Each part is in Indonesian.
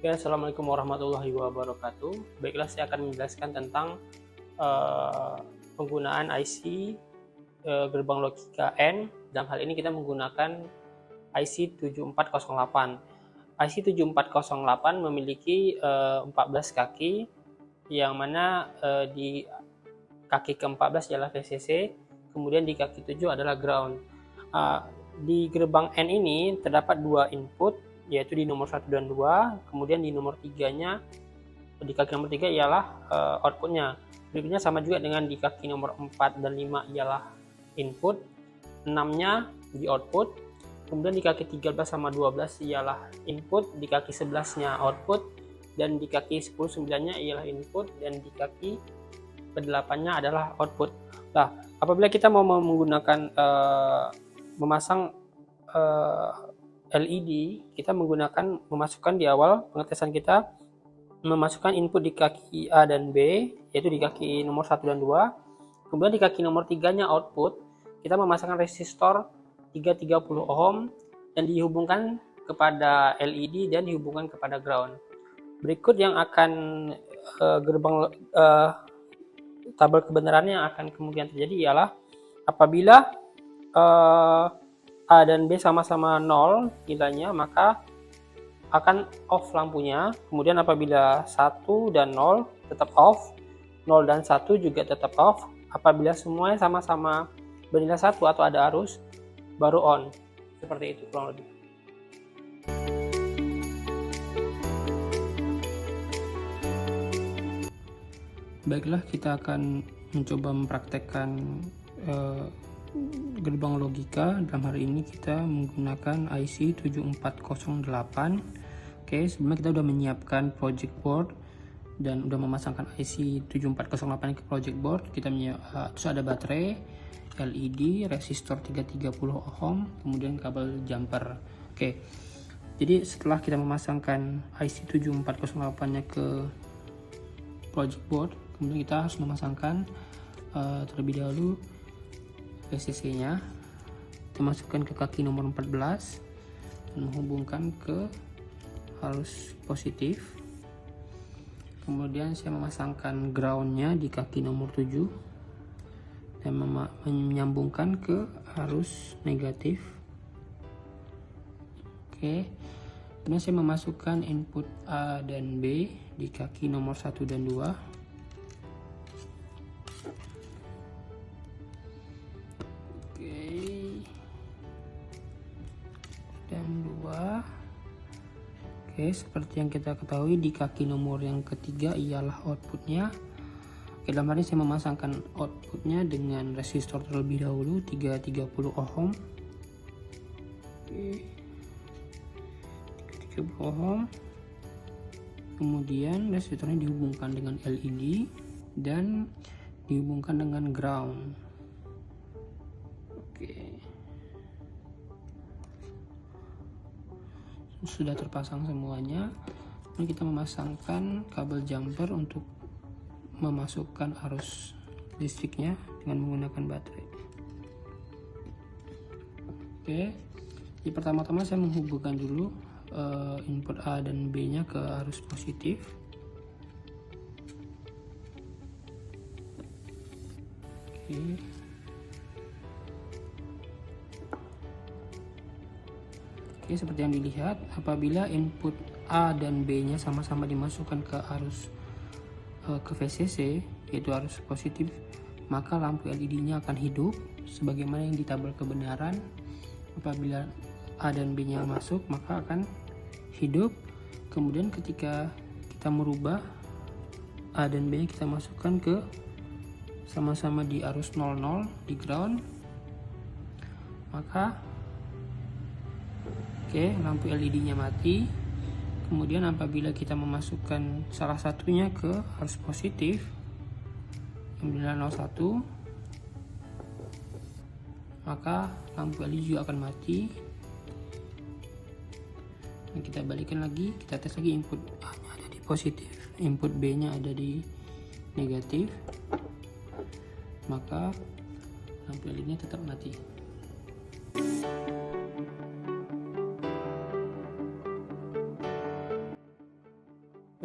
Oke, Assalamualaikum warahmatullahi wabarakatuh. Baiklah, saya akan menjelaskan tentang penggunaan IC gerbang logika N. Dalam hal ini kita menggunakan IC 7408. IC 7408 memiliki 14 kaki, yang mana di kaki ke-14 adalah VCC, kemudian di kaki 7 adalah ground. Di gerbang N ini terdapat dua input, yaitu di nomor 1 dan 2, kemudian di nomor 3-nya, di kaki nomor 3 ialah outputnya. Berikutnya sama juga dengan di kaki nomor 4 dan 5 ialah input, 6-nya di output, kemudian di kaki 13 sama 12 ialah input, di kaki 11-nya output, dan di kaki 10 9-nya ialah input, dan di kaki ke-8-nya adalah output. Nah, apabila kita mau menggunakan memasang LED, kita memasukkan di awal pengetesan kita, memasukkan input di kaki A dan B, yaitu di kaki nomor 1 dan 2. Kemudian di kaki nomor 3-nya output, kita memasangkan resistor 330 ohm dan dihubungkan kepada LED dan dihubungkan kepada ground. Berikut yang akan tabel kebenarannya yang akan kemungkinan terjadi ialah apabila A dan B sama-sama 0 nilainya, maka akan off lampunya. Kemudian apabila 1 dan 0 tetap off, 0 dan 1 juga tetap off. Apabila semuanya sama-sama bernilai 1 atau ada arus, baru on. Seperti itu kurang lebih. Baiklah, kita akan mencoba mempraktekkan gerbang logika. Dalam hari ini kita menggunakan IC 7408. Oke, sebelumnya kita sudah menyiapkan project board dan sudah memasangkan IC 7408 ke project board. Terus ada baterai, LED, resistor 330 ohm, kemudian kabel jumper. Oke, jadi setelah kita memasangkan IC 7408 nya ke project board, kemudian kita harus memasangkan terlebih dahulu VCC nya. Kita masukkan ke kaki nomor 14 dan menghubungkan ke arus positif. Kemudian saya memasangkan groundnya di kaki nomor 7 dan menyambungkan ke arus negatif. Oke, kemudian saya memasukkan input A dan B di kaki nomor 1 dan 2. Oke, seperti yang kita ketahui di kaki nomor yang ketiga ialah outputnya. Oke, dalam hal ini saya memasangkan outputnya dengan resistor terlebih dahulu 330 ohm. Oke, 330 ohm. Kemudian resistornya dihubungkan dengan LED dan dihubungkan dengan ground. Oke, sudah terpasang semuanya. Ini kita memasangkan kabel jumper untuk memasukkan arus listriknya dengan menggunakan baterai. Oke, jadi pertama-tama saya menghubungkan dulu input A dan B nya ke arus positif. Oke, seperti yang dilihat, apabila input A dan B nya sama-sama dimasukkan ke arus ke VCC, yaitu arus positif, maka lampu LED nya akan hidup sebagaimana yang di tabel kebenaran. Apabila A dan B nya masuk, maka akan hidup. Kemudian ketika kita merubah A dan B nya, kita masukkan ke sama-sama di arus 00 di ground, maka lampu LED nya mati. Kemudian apabila kita memasukkan salah satunya ke arus positif yang bernilai 01, maka lampu LED juga akan mati. Dan kita balikan lagi, kita tes lagi, input A nya ada di positif, input B nya ada di negatif, maka lampu LED nya tetap mati.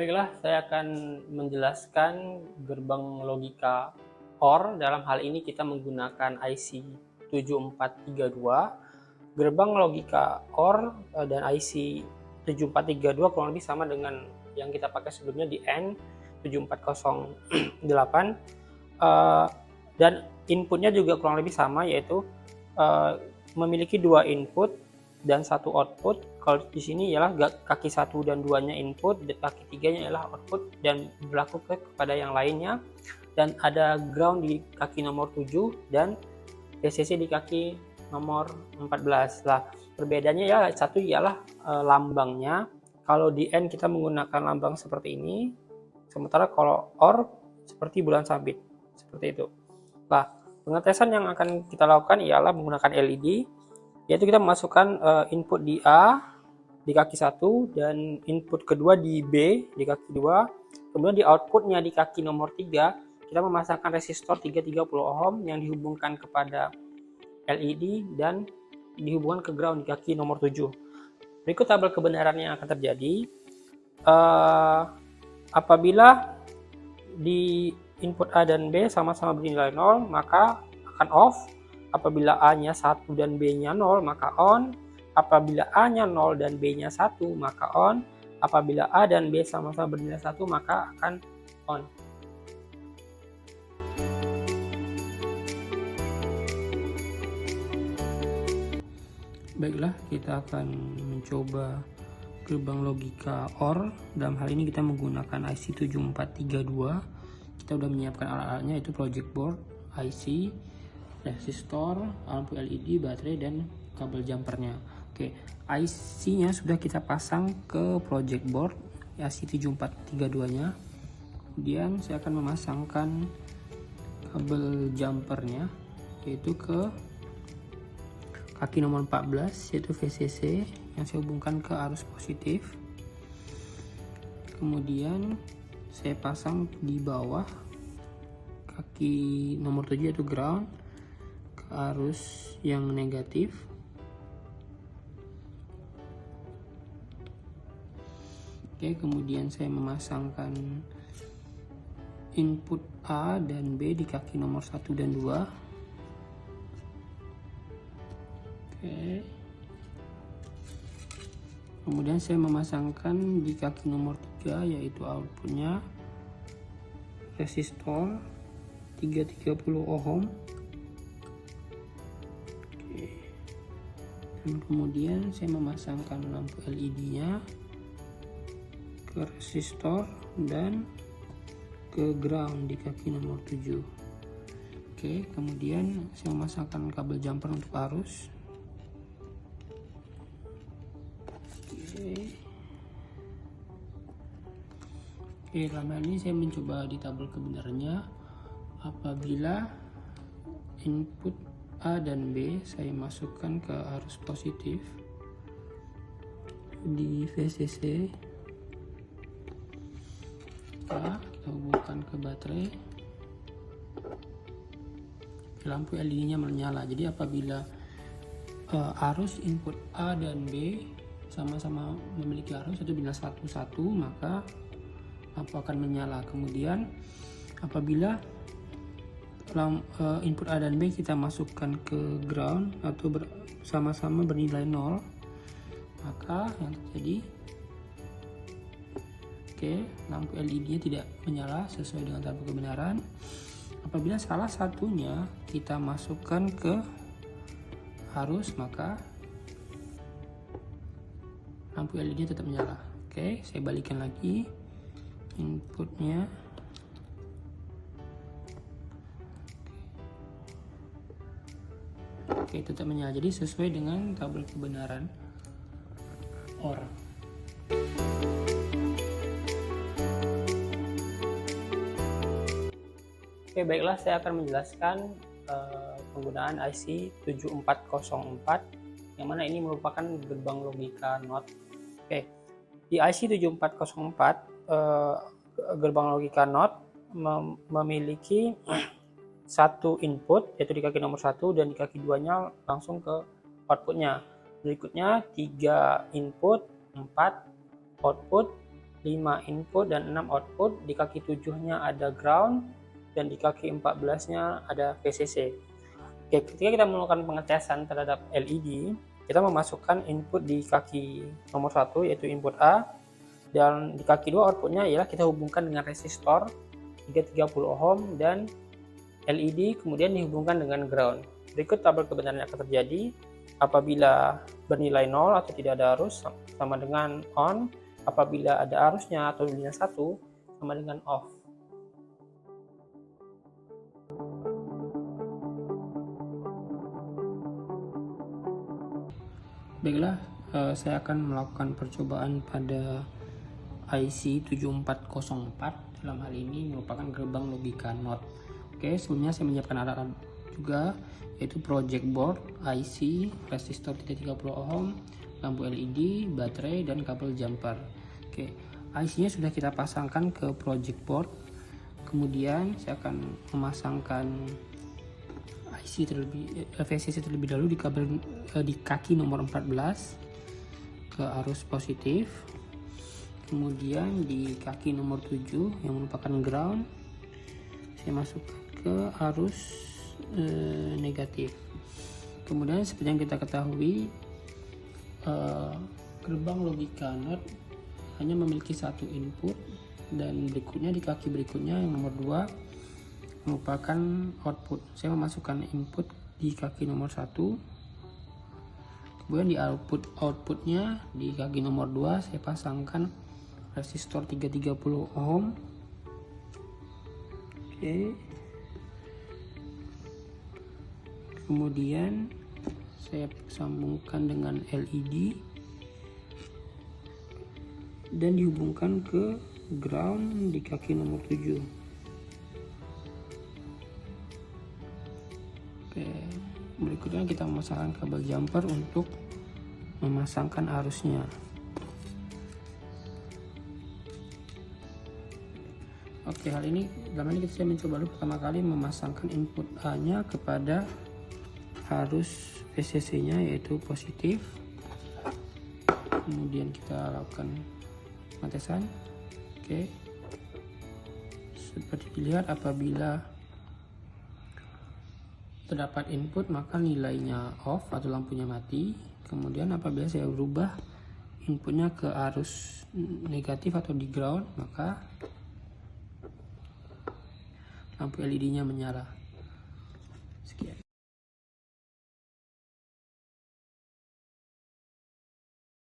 Baiklah, saya akan menjelaskan gerbang logika OR. Dalam hal ini kita menggunakan IC 7432. Gerbang logika OR dan IC 7432 kurang lebih sama dengan yang kita pakai sebelumnya di N7408. Dan inputnya juga kurang lebih sama, yaitu memiliki 2 input dan 1 output. Kalau di sini ialah kaki 1 dan 2-nya input, dan kaki 3-nya ialah output, dan berlaku kepada yang lainnya. Dan ada ground di kaki nomor 7 dan VCC di kaki nomor 14. Lah, perbedaannya ya satu ialah lambangnya. Kalau di N kita menggunakan lambang seperti ini, sementara kalau OR seperti bulan sabit, seperti itu. Nah, pengetesan yang akan kita lakukan ialah menggunakan LED, yaitu kita memasukkan input di A di kaki 1 dan input kedua di B di kaki 2. Kemudian di outputnya di kaki nomor 3 kita memasangkan resistor 330 ohm yang dihubungkan kepada LED dan dihubungkan ke ground di kaki nomor 7. Berikut tabel kebenaran yang akan terjadi apabila di input A dan B sama-sama bernilai 0, maka akan off. Apabila A-nya 1 dan B-nya 0, maka on. Apabila A-nya 0 dan B-nya 1, maka on. Apabila A dan B sama-sama bernilai 1, maka akan on. Baiklah, kita akan mencoba gerbang logika OR. Dalam hal ini kita menggunakan IC 7432. Kita sudah menyiapkan alat-alatnya, yaitu project board, IC, resistor, lampu LED, baterai, dan kabel jumpernya. Oke, IC-nya sudah kita pasang ke project board IC 7432-nya. Kemudian saya akan memasangkan kabel jumpernya, yaitu ke kaki nomor 14, yaitu VCC yang saya hubungkan ke arus positif. Kemudian saya pasang di bawah kaki nomor 7, yaitu ground, ke arus yang negatif. Oke, kemudian saya memasangkan input A dan B di kaki nomor 1 dan 2. Oke. Kemudian saya memasangkan di kaki nomor 3, yaitu outputnya resistor 330 ohm. Oke. Dan kemudian saya memasangkan lampu LED-nya ke resistor dan ke ground di kaki nomor 7. Oke, kemudian saya memasangkan kabel jumper untuk arus. Oke, lama ini saya mencoba di tabel kebenarannya. Apabila input A dan B saya masukkan ke arus positif di VCC, kita hubungkan ke baterai, lampu LED-nya menyala. Jadi apabila arus input A dan B sama-sama memiliki arus, itu bila 1-1, maka lampu akan menyala. Kemudian apabila input A dan B kita masukkan ke ground atau sama-sama bernilai 0, maka yang terjadi, lampu LED-nya tidak menyala sesuai dengan tabel kebenaran. Apabila salah satunya kita masukkan ke arus, maka lampu LED-nya tetap menyala. Oke, saya balikan lagi inputnya. Oke, tetap menyala. Jadi sesuai dengan tabel kebenaran OR. Oke, baiklah, saya akan menjelaskan penggunaan IC 7404, yang mana ini merupakan gerbang logika NOT. Oke, di IC 7404 gerbang logika NOT memiliki satu input, yaitu di kaki nomor 1, dan di kaki 2-nya langsung ke outputnya. Berikutnya 3 input, 4 output, 5 input dan 6 output. Di kaki 7-nya ada ground dan di kaki 14-nya ada VCC. Oke, ketika kita melakukan pengetesan terhadap LED, kita memasukkan input di kaki nomor 1 yaitu input A, dan di kaki 2 outputnya ialah kita hubungkan dengan resistor 330 ohm dan LED kemudian dihubungkan dengan ground. Berikut tabel kebenaran yang akan terjadi apabila bernilai 0 atau tidak ada arus sama dengan on, apabila ada arusnya atau nilainya 1 sama dengan off. Baiklah, saya akan melakukan percobaan pada IC 7404. Dalam hal ini merupakan gerbang logika NOT. Oke, sebelumnya saya menyiapkan alat juga, yaitu project board, IC, resistor 330 ohm, lampu LED, baterai, dan kabel jumper. Oke, IC-nya sudah kita pasangkan ke project board. Kemudian saya akan memasangkan VCC terlebih dahulu di kabel di kaki nomor 14 ke arus positif. Kemudian di kaki nomor 7 yang merupakan ground, saya masukkan ke arus negatif. Kemudian seperti yang kita ketahui, gerbang logika NOT hanya memiliki satu input, dan berikutnya di kaki berikutnya yang nomor 2 merupakan output. Saya memasukkan input di kaki nomor 1, kemudian di outputnya di kaki nomor 2 saya pasangkan resistor 330 ohm. Oke. Kemudian saya sambungkan dengan LED dan dihubungkan ke ground di kaki nomor 7. Oke, berikutnya kita memasangkan kabel jumper untuk memasangkan arusnya. Oke, dalam ini saya mencoba dulu pertama kali memasangkan input A-nya kepada arus VCC-nya yaitu positif. Kemudian kita lakukan pengetesan. Oke, seperti dilihat apabila terdapat input maka nilainya off atau lampunya mati. Kemudian apabila saya berubah inputnya ke arus negatif atau di ground, maka lampu LED-nya menyala.